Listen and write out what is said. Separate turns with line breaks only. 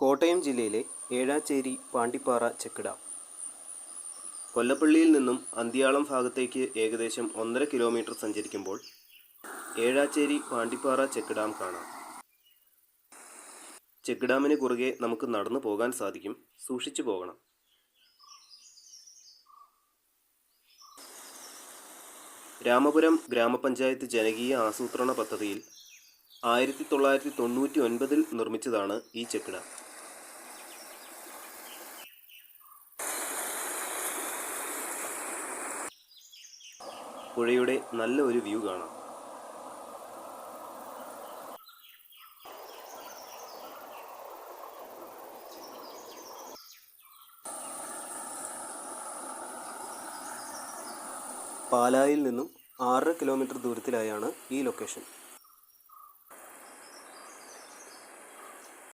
കോട്ടയം ജില്ലയിലെ Ezhacheri Pandippara check dam. കൊല്ലപ്പള്ളിയിൽ നിന്നും അന്ത്യാളം ഭാഗത്തേക്ക് ഏകദേശം 1.5 കിലോമീറ്റർ സഞ്ചരിക്കുമ്പോൾ ഏഴാച്ചേരി പാണ്ടിപ്പാറ ചെക്ക് ഡാം കാണാം. ചെക്ക് ഡാമിന് കുറുകെ നമുക്ക് നടന്നു പോകാൻ സാധിക്കും. സൂക്ഷിച്ചു പോകണം. രാമപുരം ഗ്രാമപഞ്ചായത്ത് ജനകീയ ആസൂത്രണ പദ്ധതിയിൽ 1999 നിർമ്മിച്ചതാണ് ഈ ചെക്ക് ഡാം. പുഴയുടെ നല്ല ഒരു വ്യൂ കാണാം. പാലായിൽ നിന്നും 6.5 കിലോമീറ്റർ ദൂരത്തിലായാണ് ഈ ലൊക്കേഷൻ.